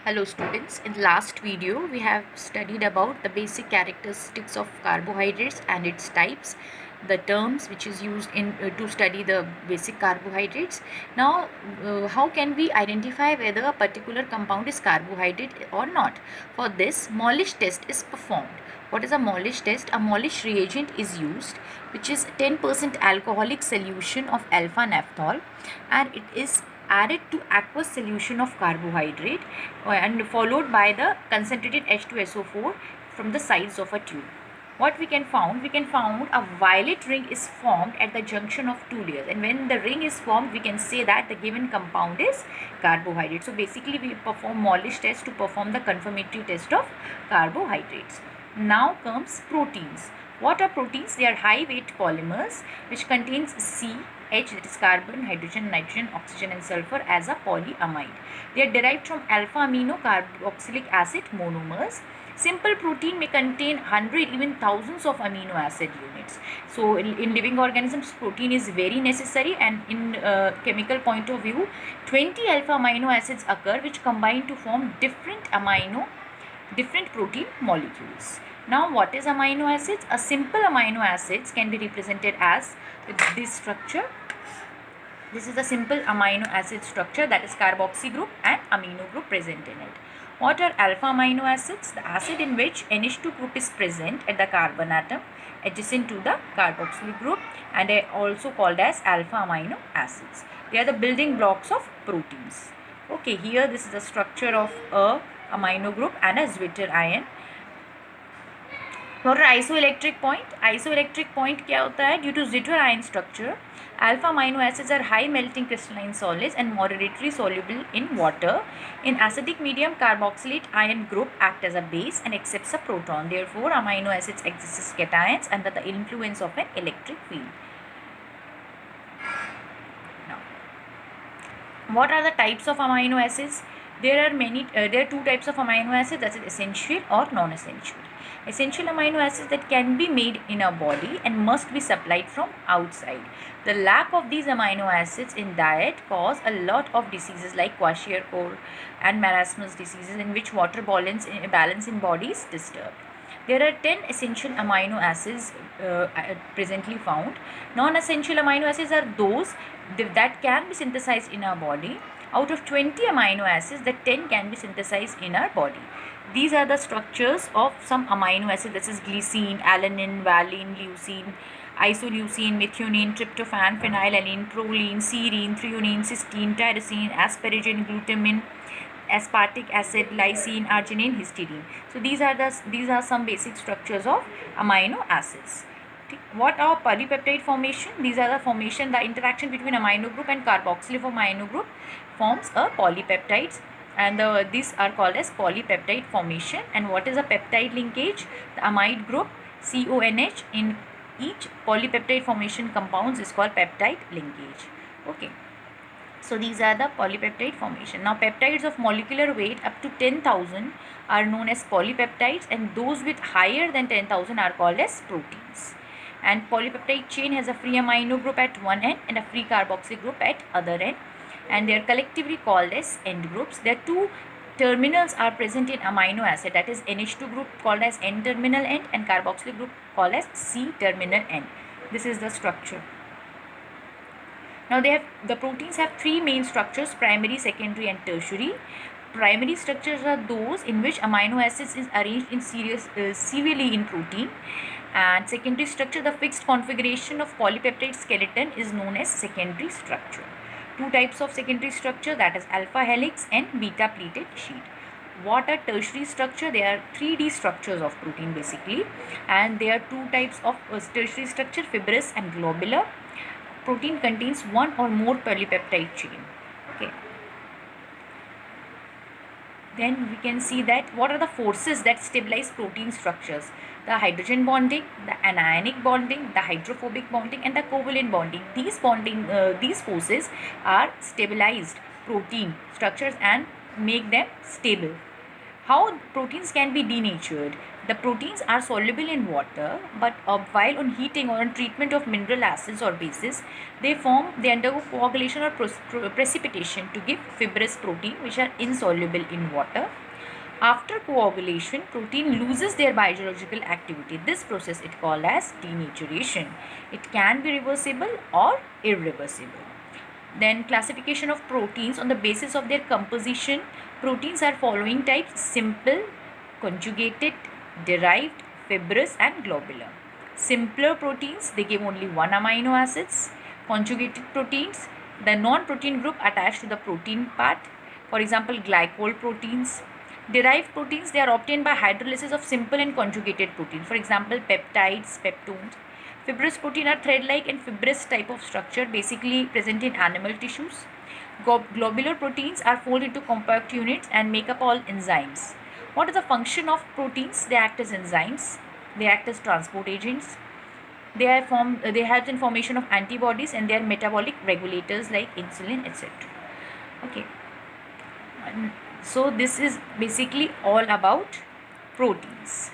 Hello students, in the last video we have studied about the basic characteristics of carbohydrates and its types, the terms which is used in to study the basic carbohydrates. Now how can we identify whether a particular compound is carbohydrate or not? For this, Molish test is performed. What is a Molish test? A Molish reagent is used which is 10% alcoholic solution of alpha naphthol, and it is added to aqueous solution of carbohydrate and followed by the concentrated H2SO4 from the sides of a tube. What we can found? We can found a violet ring is formed at the junction of two layers, and when the ring is formed, we can say that the given compound is carbohydrate. So basically, we perform Molish test to perform the confirmatory test of carbohydrates. Now comes proteins. What are proteins? They are high weight polymers which contains CH, that is carbon, hydrogen, nitrogen, oxygen and sulfur, as a polyamide. They are derived from alpha amino carboxylic acid monomers. Simple protein may contain 100, even thousands of amino acid units. So in living organisms, protein is very necessary, and in chemical point of view, 20 alpha amino acids occur which combine to form different protein molecules. Now what is amino acids? A simple amino acids can be represented as this structure. This is a simple amino acid structure, that is carboxy group and amino group present in it. What are alpha amino acids? The acid in which NH2 group is present at the carbon atom adjacent to the carboxyl group, and they are also called as alpha amino acids. They are the building blocks of proteins. Okay, here this is the structure of a amino group and a Zwitter ion. और isoelectric point क्या होता है? Due to Zwitter ion structure, alpha amino acids are high melting crystalline solids and moderately soluble in water. In acidic medium, carboxylate ion group act as a base and accepts a proton. Therefore, amino acids exist as cations under the influence of an electric field. Now, what are the types of amino acids? There are two types of amino acids, that is essential or non-essential. Essential amino acids that can be made in our body and must be supplied from outside. The lack of these amino acids in diet cause a lot of diseases like Kwashiorkor and marasmus diseases, in which water balance in body is disturbed. There are 10 essential amino acids presently found. Non-essential amino acids are those that can be synthesized in our body. Out of 20 amino acids, the 10 can be synthesized in our body. These are the structures of some amino acids. This is glycine, alanine, valine, leucine, isoleucine, methionine, tryptophan, phenylalanine, proline, serine, threonine, cysteine, tyrosine, asparagine, glutamine, aspartic acid, lysine, arginine, histidine. So these are some basic structures of amino acids. What are polypeptide formation? These are the formation, the interaction between amino group and carboxyl amino group forms a polypeptides, and these are called as polypeptide formation. And what is a peptide linkage? The amide group CONH in each polypeptide formation compounds is called peptide linkage. Okay. So these are the polypeptide formation. Now peptides of molecular weight up to 10,000 are known as polypeptides, and those with higher than 10,000 are called as proteins. And polypeptide chain has a free amino group at one end and a free carboxyl group at other end, and they are collectively called as end groups. Their two terminals are present in amino acid, that is NH2 group called as N terminal end and carboxyl group called as C terminal end. This is the structure. Now the proteins have three main structures: primary, secondary and tertiary. Primary structures are those in which amino acids is arranged in serially in protein, and secondary structure, the fixed configuration of polypeptide skeleton, is known as secondary structure. Two types of secondary structure, that is alpha helix and beta pleated sheet. What are tertiary structure? They are 3D structures of protein basically, and there are two types of tertiary structure, fibrous and globular. Protein contains one or more polypeptide chain. Okay. Then we can see that what are the forces that stabilize protein structures? The hydrogen bonding, the anionic bonding, the hydrophobic bonding and the covalent bonding. These forces are stabilized protein structures and make them stable. How proteins can be denatured? The proteins are soluble in water, but while on heating or on treatment of mineral acids or bases, they undergo coagulation or precipitation to give fibrous protein, which are insoluble in water. After coagulation, protein loses their biological activity. This process is called as denaturation. It can be reversible or irreversible. Then classification of proteins on the basis of their composition. Proteins are following types: simple, conjugated, derived, fibrous and globular. Simpler proteins, they give only one amino acids. Conjugated proteins, the non-protein group attached to the protein part. For example, glycol proteins. Derived proteins, they are obtained by hydrolysis of simple and conjugated proteins. For example, peptides, peptones. Fibrous protein are thread-like and fibrous type of structure, basically present in animal tissues. Globular proteins are folded into compact units and make up all enzymes. What is the function of proteins? They act as enzymes. They act as transport agents. They help in formation of antibodies, and they are metabolic regulators like insulin, etc. Okay. So this is basically all about proteins.